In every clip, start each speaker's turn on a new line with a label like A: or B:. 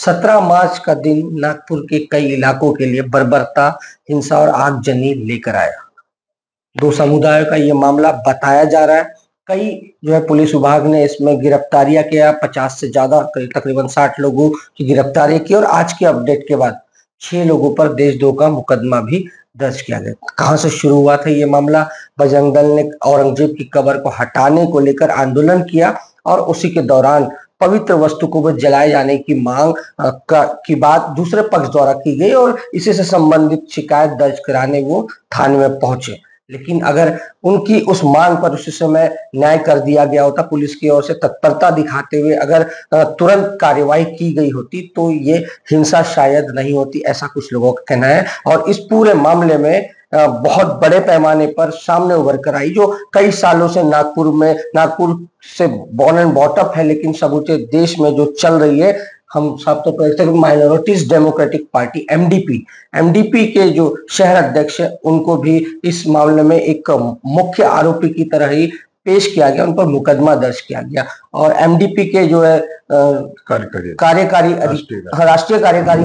A: 17 मार्च का दिन नागपुर के कई इलाकों के लिए बर्बरता, हिंसा और आगजनी लेकर आया। दो समुदायों का ये मामला बताया जा रहा है। कई जो है पुलिस विभाग ने इसमें गिरफ्तारियां किया, 50 से ज्यादा तकरीबन 60 लोगों की गिरफ्तारियां की और आज के अपडेट के बाद 6 लोगों पर देशद्रोह का मुकदमा भी दर्ज किया गया। कहां से शुरू हुआ था ये मामला? बजरंग दल ने औरंगजेब की कब्र को हटाने को लेकर आंदोलन किया और उसी के दौरान पवित्र वस्तु को जलाए जाने की मांग की बात दूसरे पक्ष द्वारा की गई और इसी से संबंधित शिकायत दर्ज कराने वो थाने में पहुंचे। लेकिन अगर उनकी उस मांग पर उसी समय न्याय कर दिया गया होता, पुलिस की ओर से तत्परता दिखाते हुए अगर तुरंत कार्यवाही की गई होती तो ये हिंसा शायद नहीं होती, ऐसा कुछ लोगों का कहना है। और इस पूरे मामले में बहुत बड़े पैमाने पर सामने उभर कर आई, जो कई सालों से नागपुर से बॉर्न एंड बॉटअप है, लेकिन समूचे देश में जो चल रही है। हम सब तो कहते हैं माइनॉरिटीज डेमोक्रेटिक पार्टी एमडीपी के जो शहर अध्यक्ष है उनको भी इस मामले में एक मुख्य आरोपी की तरह ही पेश किया गया, उन पर मुकदमा दर्ज किया गया। और एमडीपी के जो है राष्ट्रीय कार्यकारी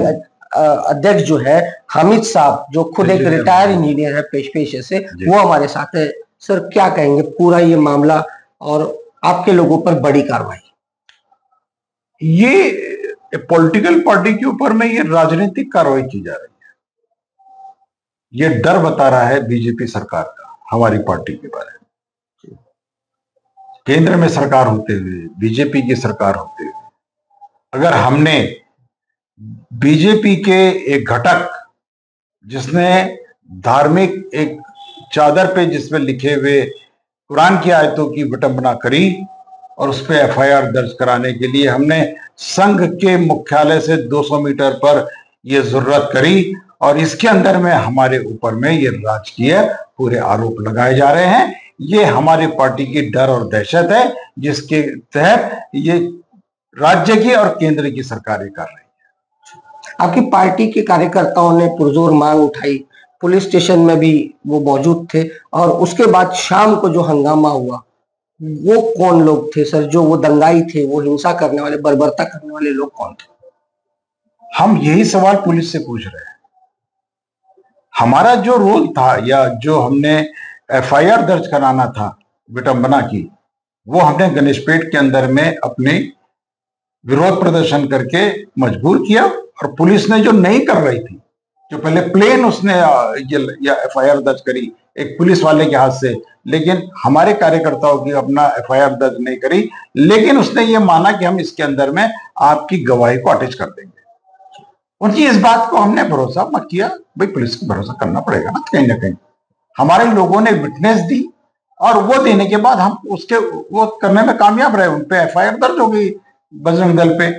A: अध्यक्ष जो है हामिद साहब, जो खुद एक रिटायर्ड इंजीनियर है पेशे से, वो हमारे साथ है। सर, क्या कहेंगे पूरा ये मामला और आपके लोगों पर बड़ी कार्रवाई?
B: ये पॉलिटिकल पार्टी के ऊपर में ये राजनीतिक कार्रवाई की जा रही है। ये डर बता रहा है बीजेपी सरकार का हमारी पार्टी के बारे में। केंद्र में सरकार होते हुए, बीजेपी की सरकार होते हुए, अगर हमने बीजेपी के एक घटक जिसने धार्मिक एक चादर पे जिसमें लिखे हुए कुरान की आयतों की विटंबना करी और उस पर एफआईआर दर्ज कराने के लिए हमने संघ के मुख्यालय से 200 मीटर पर यह जरूरत करी और इसके अंदर में हमारे ऊपर में ये राजकीय पूरे आरोप लगाए जा रहे हैं। ये हमारी पार्टी की डर और दहशत है, जिसके तहत ये राज्य की और केंद्र की सरकारें कर रही है।
A: आपकी पार्टी के कार्यकर्ताओं ने पुरजोर मांग उठाई, पुलिस स्टेशन में भी वो मौजूद थे और उसके बाद शाम को जो हंगामा हुआ, वो कौन लोग थे सर? जो वो दंगाई थे, वो हिंसा करने वाले, बर्बरता करने वाले लोग कौन थे?
B: हम यही सवाल पुलिस से पूछ रहे हैं। हमारा जो रोल था या जो हमने एफआईआर दर्ज कराना था विटंबना की, वो हमने गणेशपेट के अंदर में अपने विरोध प्रदर्शन करके मजबूर किया और पुलिस ने जो नहीं कर रही थी, जो पहले प्लेन उसने या एफआईआर दर्ज करी एक पुलिस वाले के हाथ से, लेकिन हमारे कार्यकर्ताओं की अपना एफआईआर दर्ज नहीं करी, लेकिन उसने ये माना कि हम इसके अंदर में आपकी गवाही को अटैच कर देंगे। उनकी इस बात को हमने भरोसा मत किया। भाई, पुलिस को भरोसा करना पड़ेगा ना कहीं ना कहीं। हमारे लोगों ने विटनेस दी और वो देने के बाद हम उसके वो करने में कामयाब रहे। उन पे एफआईआर दर्ज हो गई बजरंग दल पे,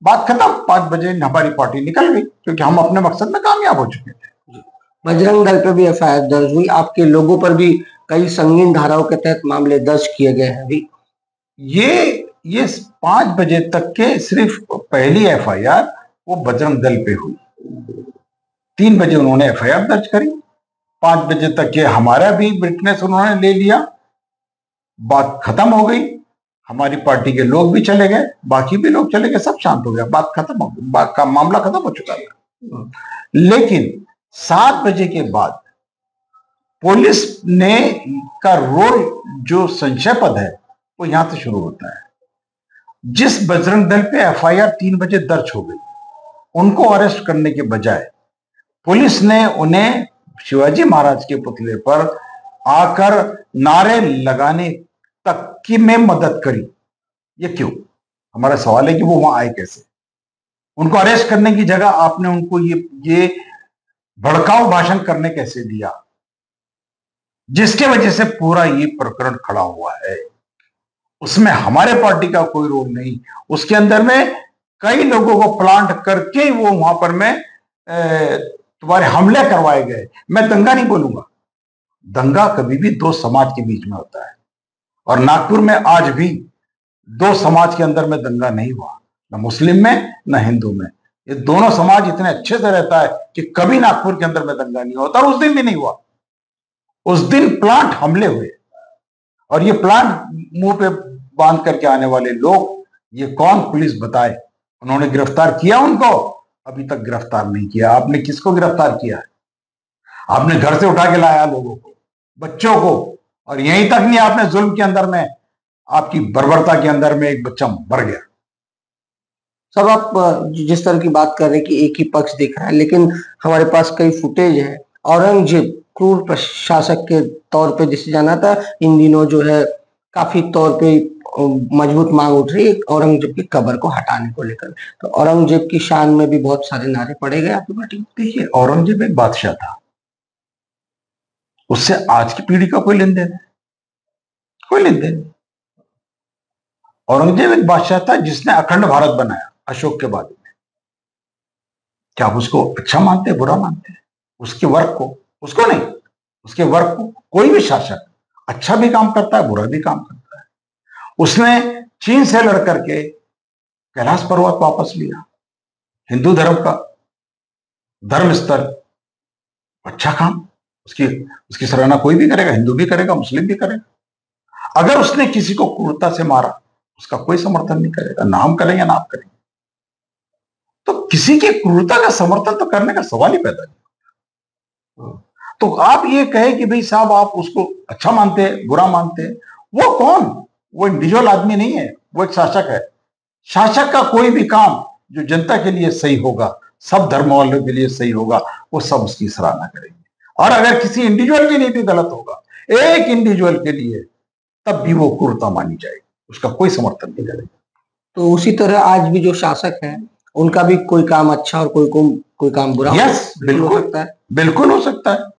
B: बात खत्म। 5 बजे हमारी पार्टी निकल गई क्योंकि हम अपने मकसद में कामयाब हो चुके थे।
A: बजरंग दल पे भी एफआईआर दर्ज हुई, आपके लोगों पर भी कई संगीन धाराओं के तहत मामले दर्ज किए गए हैं अभी।
B: ये 5 बजे तक के सिर्फ पहली एफआईआर वो बजरंग दल पे हुई। 3 बजे उन्होंने एफआईआर दर्ज करी, 5 बजे तक के हमारा भी विटनेस उन्होंने ले लिया, बात खत्म हो गई। हमारी पार्टी के लोग भी चले गए, बाकी भी लोग चले गए, सब शांत हो गया, बात खत्म हो गई, बात का मामला खत्म हो चुका था। लेकिन 7 बजे के बाद पुलिस ने का रोल जो संशयपद है वो यहां से शुरू होता है। जिस बजरंग दल पे एफआईआर 3 बजे दर्ज हो गई, उनको अरेस्ट करने के बजाय पुलिस ने उन्हें शिवाजी महाराज के पुतले पर आकर नारे लगाने तक की में मदद करी। ये क्यों? हमारा सवाल है कि वो वहां आए कैसे? उनको अरेस्ट करने की जगह आपने उनको ये भड़काऊ भाषण करने कैसे दिया, जिसके वजह से पूरा ये प्रकरण खड़ा हुआ है। उसमें हमारे पार्टी का कोई रोल नहीं। उसके अंदर में कई लोगों को प्लांट करके वो वहां पर में तुम्हारे हमले करवाए गए। मैं दंगा नहीं बोलूंगा, दंगा कभी भी दो समाज के बीच में होता है और नागपुर में आज भी दो समाज के अंदर में दंगा नहीं हुआ, न मुस्लिम में न हिंदू में। ये दोनों समाज इतने अच्छे से रहता है कि कभी नागपुर के अंदर में दंगा नहीं होता, और उस दिन भी नहीं हुआ। उस दिन प्लांट हमले हुए और ये प्लांट मुंह पे बांध करके आने वाले लोग ये कौन, पुलिस बताए। उन्होंने गिरफ्तार किया उनको? अभी तक गिरफ्तार नहीं किया। आपने किसको गिरफ्तार किया है? आपने घर से उठा के लाया लोगों को, बच्चों को, और यहीं तक नहीं, आपने जुल्म के अंदर में, आपकी बर्बरता के अंदर में एक बच्चा मर गया।
A: सब आप जिस तरह की बात कर रहे हैं कि एक ही पक्ष दिख रहा है, लेकिन हमारे पास कई फुटेज है। औरंगजेब क्रूर प्रशासक के तौर पे जिसे जाना था, इन दिनों जो है काफी तौर पे मजबूत मांग उठ रही है औरंगजेब की कब्र को हटाने को लेकर। तो औरंगजेब की शान में भी बहुत सारे नारे पड़े गए आपकी पार्टी में।
B: देखिए, औरंगजेब एक बादशाह था, उससे आज की पीढ़ी का कोई लेन देन है? कोई लेन देन नहीं। औरंगजेब एक बादशाह था जिसने अखंड भारत बनाया अशोक के बाद में। क्या आप उसको अच्छा मानते हैं, बुरा मानते हैं? उसके वर्क को, उसको नहीं, उसके वर्क को, कोई भी शासक अच्छा भी काम करता है, बुरा भी काम करता है। उसने चीन से लड़ करके कैलाश पर्वत वापस लिया, हिंदू धर्म का धर्म स्तर, अच्छा काम। उसकी उसकी सराहना कोई भी करेगा, हिंदू भी करेगा, मुस्लिम भी करेगा। अगर उसने किसी को क्रूरता से मारा, उसका कोई समर्थन नहीं करेगा, ना हम करेंगे ना आप करेंगे। तो किसी की क्रूरता का समर्थन तो करने का सवाल ही पैदा नहीं। तो आप ये कहे कि भाई साहब आप उसको अच्छा मानते हैं, बुरा मानते हैं, वो कौन? वो इंडिविजुअल आदमी नहीं है, वो एक शासक है। शासक का कोई भी काम जो जनता के लिए सही होगा, सब धर्म वालों के लिए सही होगा, वो सब उसकी सराहना करेंगे। और अगर किसी इंडिविजुअल के लिए भी गलत होगा, एक इंडिविजुअल के लिए, तब भी वो क्रूरता मानी जाएगी, उसका कोई समर्थन नहीं करेगा।
A: तो उसी तरह आज भी जो शासक हैं, उनका भी कोई काम अच्छा और कोई काम बुरा
B: यस, बिल्कुल हो सकता है, बिल्कुल हो सकता है।